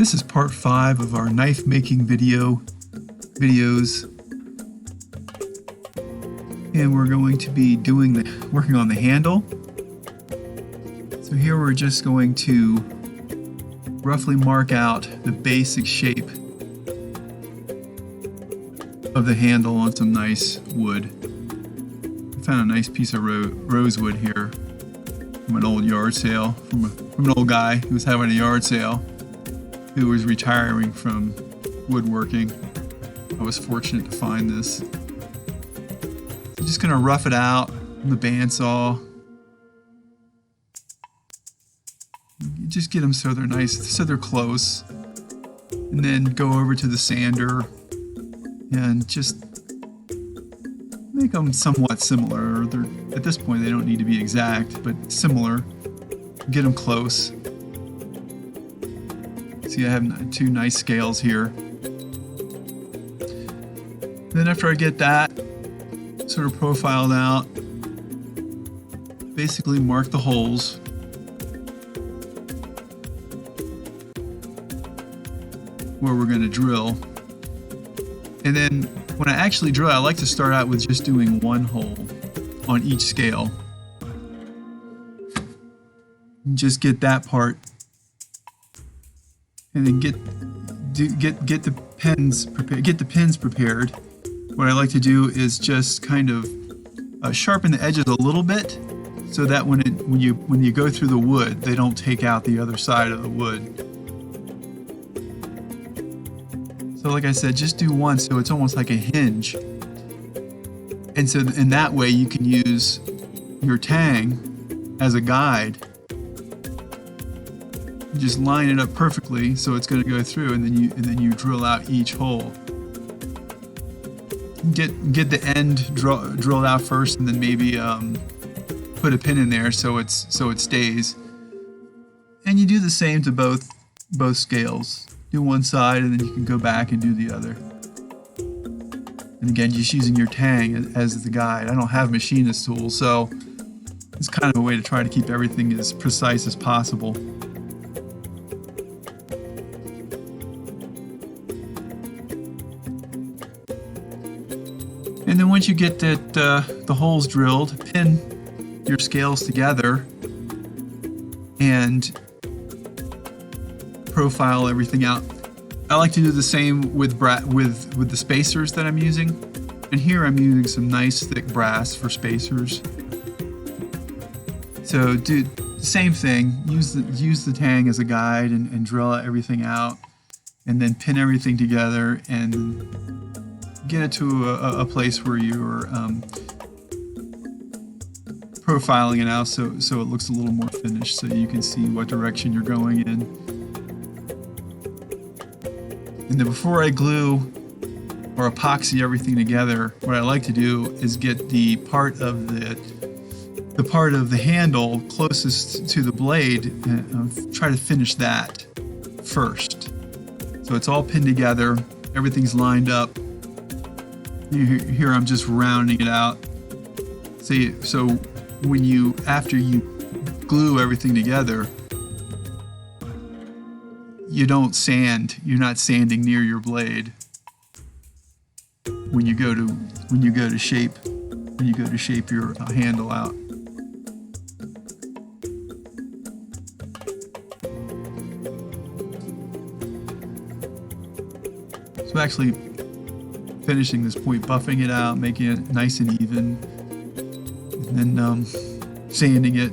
This is part 5 of our knife making videos, and we're going to be working on the handle. So here we're just going to roughly mark out the basic shape of the handle on some nice wood. I found a nice piece of rosewood here from an old yard sale, from an old guy who was having a yard sale, who was retiring from woodworking. I was fortunate to find this. So I'm just going to rough it out on the bandsaw. Just get them so they're nice, so they're close. And then go over to the sander and just make them somewhat similar. At this point, they don't need to be exact, but similar. Get them close. See, I have 2 nice scales here. Then after I get that sort of profiled out, basically mark the holes. Where we're going to drill. And then when I actually drill, I like to start out with just doing 1 hole on each scale. And just get that part. And then get the pins prepared. What I like to do is just kind of sharpen the edges a little bit, so that when you go through the wood, they don't take out the other side of the wood. So like I said, just do 1 so it's almost like a hinge. And so in that way you can use your tang as a guide. Just line it up perfectly so it's going to go through, and then you drill out each hole. Get the end drilled out first, and then maybe put a pin in there so it stays. And you do the same to both scales. Do 1 side, and then you can go back and do the other. And again, just using your tang as the guide. I don't have machinist tools, so it's kind of a way to try to keep everything as precise as possible. And then once you get the holes drilled, pin your scales together and profile everything out. I like to do the same with the spacers that I'm using. And here I'm using some nice thick brass for spacers. So do the same thing. Use the tang as a guide and drill everything out, and then pin everything together and get it to a place where you're profiling it out so it looks a little more finished, so you can see what direction you're going in. And then before I glue or epoxy everything together, what I like to do is get the part of the handle closest to the blade and try to finish that first. So it's all pinned together, everything's lined up. Here I'm just rounding it out. So after you glue everything together, you don't sand. You're not sanding near your blade when you go to shape your handle out. So actually finishing this point, buffing it out, making it nice and even, and then sanding it,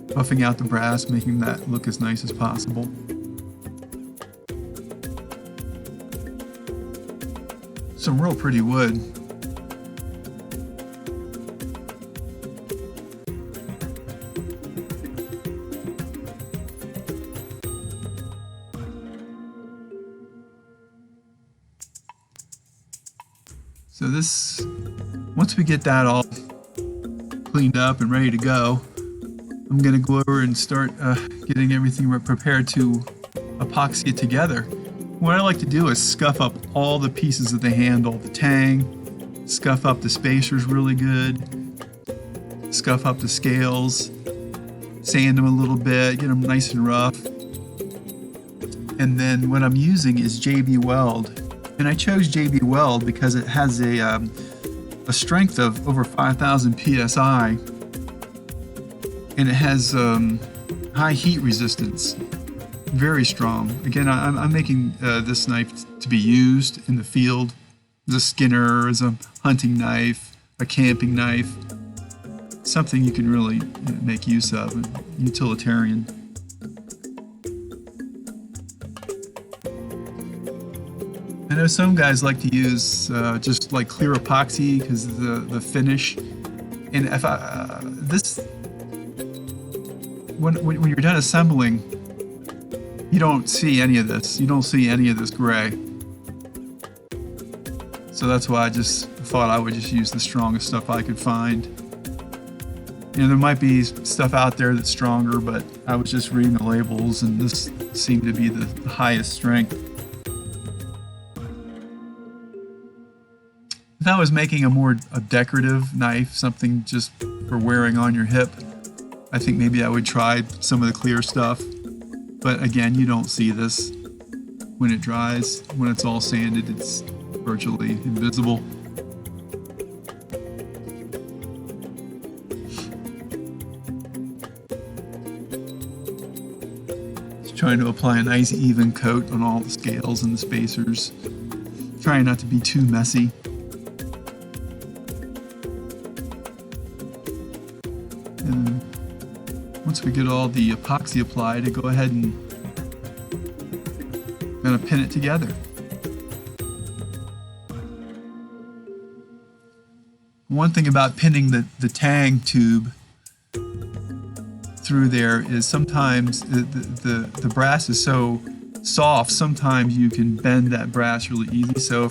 buffing out the brass, making that look as nice as possible. Some real pretty wood. So once we get that all cleaned up and ready to go, I'm going to go over and start getting everything prepared to epoxy it together. What I like to do is scuff up all the pieces of the handle, the tang, scuff up the spacers really good, scuff up the scales, sand them a little bit, get them nice and rough. And then what I'm using is JB Weld. And I chose JB Weld because it has a strength of over 5,000 PSI. And it has high heat resistance. Very strong. Again, I'm making this knife to be used in the field as a skinner, as a hunting knife, a camping knife. Something you can really make use of, utilitarian. I know some guys like to use just like clear epoxy because of the finish. And if when you're done assembling, you don't see any of this. You don't see any of this gray. So that's why I just thought I would just use the strongest stuff I could find. You know, there might be stuff out there that's stronger, but I was just reading the labels and this seemed to be the highest strength. If I was making a decorative knife, something just for wearing on your hip, I think maybe I would try some of the clear stuff. But again, you don't see this when it dries. When it's all sanded, it's virtually invisible. Just trying to apply a nice even coat on all the scales and the spacers. Trying not to be too messy. And once we get all the epoxy applied, I go ahead and kind of pin it together. One thing about pinning the tang tube through there is sometimes the brass is so soft, sometimes you can bend that brass really easy. So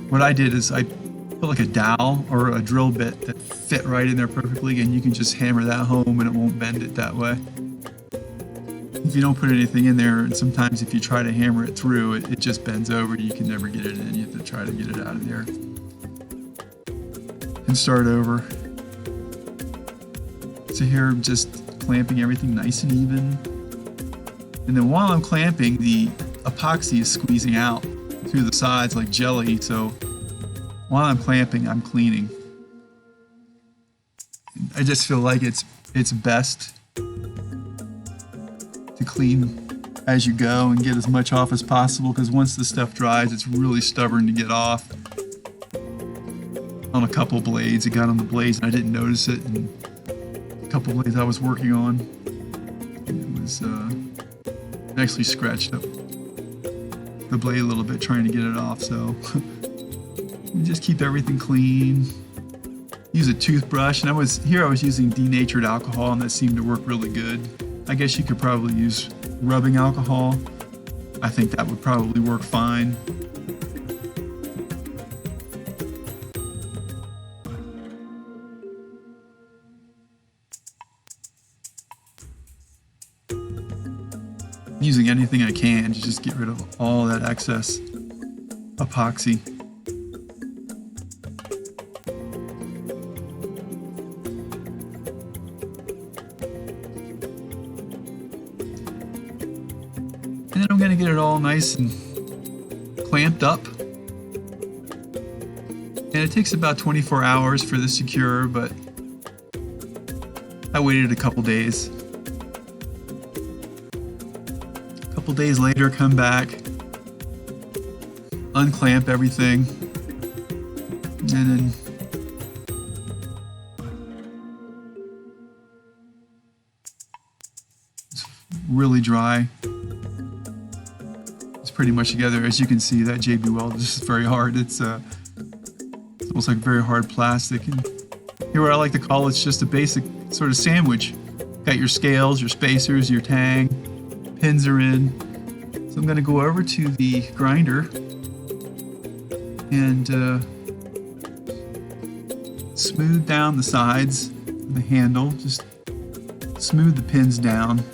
what I did is I put like a dowel or a drill bit that fit right in there perfectly, and you can just hammer that home and it won't bend it that way. If you don't put anything in there, and sometimes if you try to hammer it through, it just bends over. You can never get it in. You have to try to get it out of there and start over. So here I'm just clamping everything nice and even. And then while I'm clamping, the epoxy is squeezing out through the sides like jelly. So while I'm clamping, I'm cleaning. I just feel like it's best to clean as you go and get as much off as possible, because once the stuff dries, it's really stubborn to get off. On a couple blades, it got on the blades and I didn't notice it, and a couple blades I was working on, it was it actually scratched up the blade a little bit trying to get it off. So you just keep everything clean. Use a toothbrush, and I was using denatured alcohol, and that seemed to work really good. I guess you could probably use rubbing alcohol. I think that would probably work fine. Using anything I can to just get rid of all that excess epoxy. And then I'm going to get it all nice and clamped up. And it takes about 24 hours for this to cure, but I waited a couple days. A couple days later, come back, unclamp everything, and then it's really dry. Pretty much together. As you can see, that JB Weld is just very hard. It's almost like very hard plastic. And here, what I like to call it's just a basic sort of sandwich. Got your scales, your spacers, your tang, pins are in. So I'm going to go over to the grinder and smooth down the sides of the handle. Just smooth the pins down.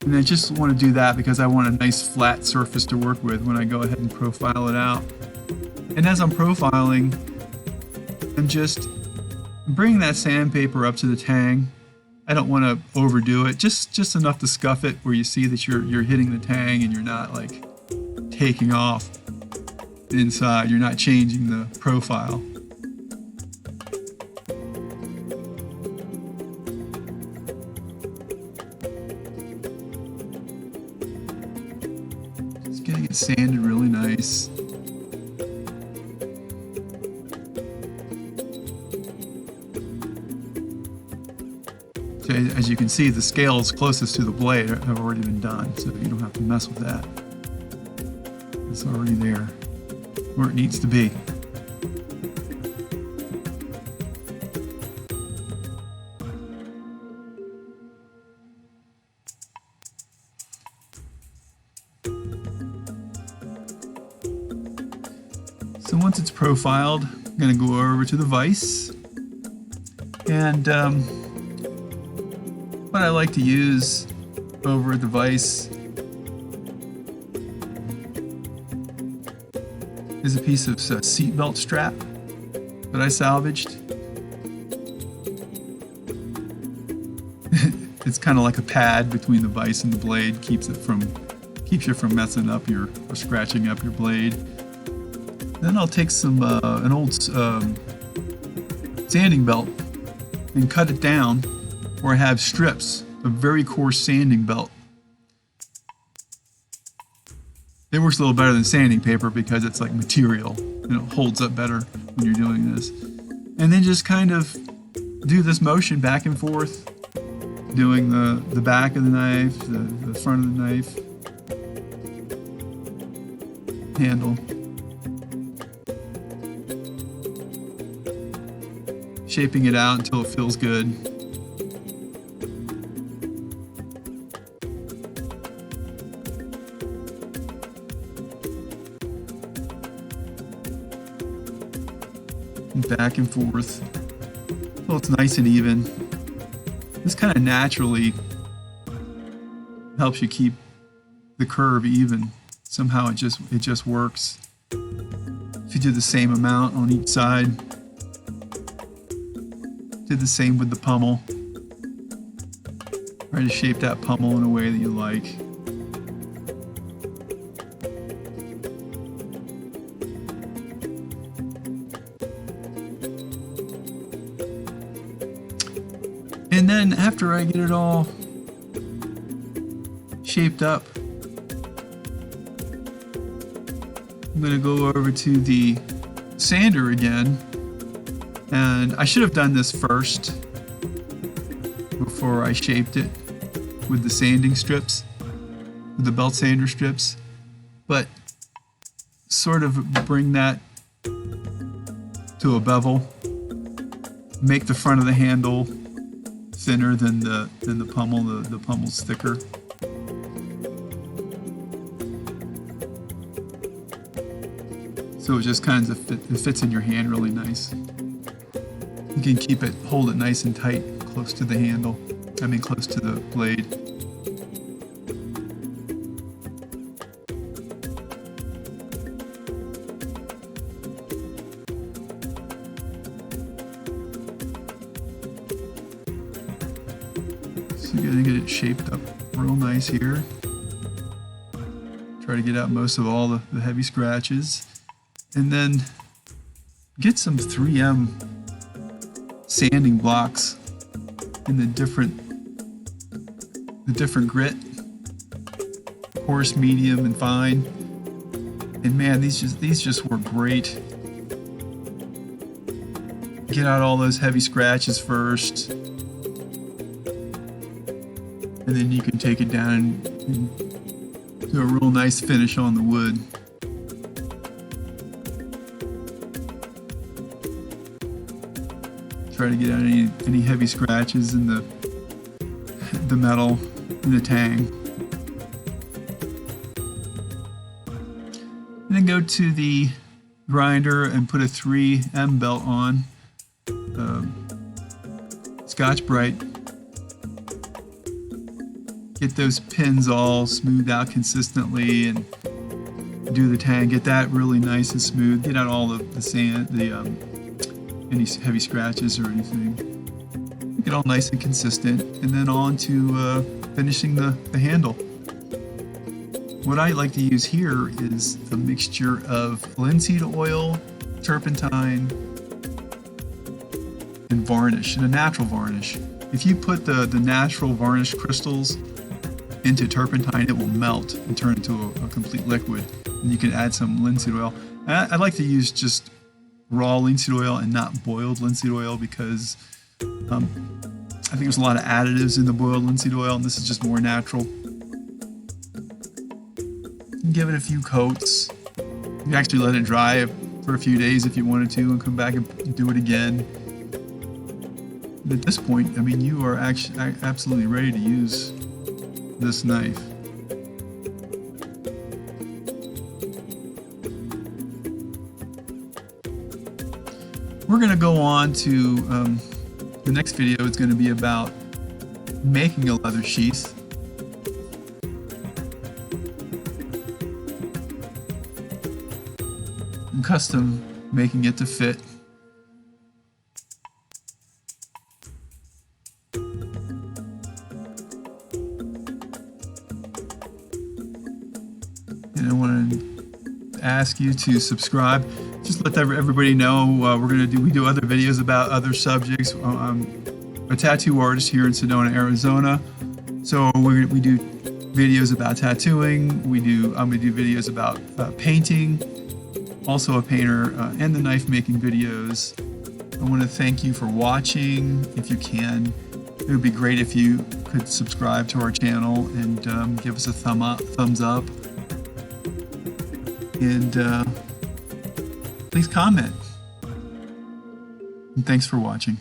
And I just want to do that because I want a nice flat surface to work with when I go ahead and profile it out. And as I'm profiling, I'm just bringing that sandpaper up to the tang I don't want to overdo it. Just enough to scuff it where you see that you're hitting the tang and you're not like taking off inside. You're not changing the profile. Just getting it sanded really nice. So as you can see, the scales closest to the blade have already been done, so you don't have to mess with that. It's already there, where it needs to be. So once it's profiled, I'm going to go over to the vise, and what I like to use over the vise is a piece of seatbelt strap that I salvaged. It's kind of like a pad between the vise and the blade, keeps you from messing up or scratching up your blade. Then I'll take some an old sanding belt and cut it down, or I have strips of very coarse sanding belt. It works a little better than sanding paper because it's like material and it holds up better when you're doing this. And then just kind of do this motion back and forth, doing the back of the knife, the front of the knife, handle. Shaping it out until it feels good. And back and forth until it's nice and even. This kind of naturally helps you keep the curve even. Somehow it just works. If you do the same amount on each side. Do the same with the pommel. Try to shape that pommel in a way that you like. And then after I get it all shaped up, I'm going to go over to the sander again. And I should have done this first before I shaped it with the sanding strips, with the belt sander strips, but sort of bring that to a bevel, make the front of the handle thinner than the pommel. The pommel's thicker. So it just kind of it fits in your hand really nice. You can hold it nice and tight, close to the handle. I mean, close to the blade. So you're gonna get it shaped up real nice here. Try to get out most of all the heavy scratches. And then get some 3M sanding blocks in the different grit, coarse, medium, and fine. And man, these just work great. Get out all those heavy scratches first, and then you can take it down and do a real nice finish on the wood. Try to get out any heavy scratches in the metal in the tang. And then go to the grinder and put a 3M belt on. Scotch-Brite. Get those pins all smoothed out consistently and do the tang. Get that really nice and smooth. Get out all the sand, any heavy scratches or anything. You can it all nice and consistent, and then on to finishing the handle. What I like to use here is a mixture of linseed oil, turpentine, and varnish, and a natural varnish. If you put the natural varnish crystals into turpentine, it will melt and turn into a complete liquid. And you can add some linseed oil. I like to use just raw linseed oil and not boiled linseed oil because I think there's a lot of additives in the boiled linseed oil, and this is just more natural. Give it a few coats. You can actually let it dry for a few days if you wanted to, and come back and do it again. At this point, I mean, you are actually absolutely ready to use this knife. We're going to go on to the next video. Is going to be about making a leather sheath. And custom making it to fit. And I want to ask you to subscribe. Just let everybody know we do other videos about other subjects. I'm a tattoo artist here in Sedona, Arizona. So we do videos about tattooing. I'm going to do videos about painting. Also a painter, and the knife making videos. I want to thank you for watching. If you can, it would be great if you could subscribe to our channel and give us a thumbs up. And please comment. And thanks for watching.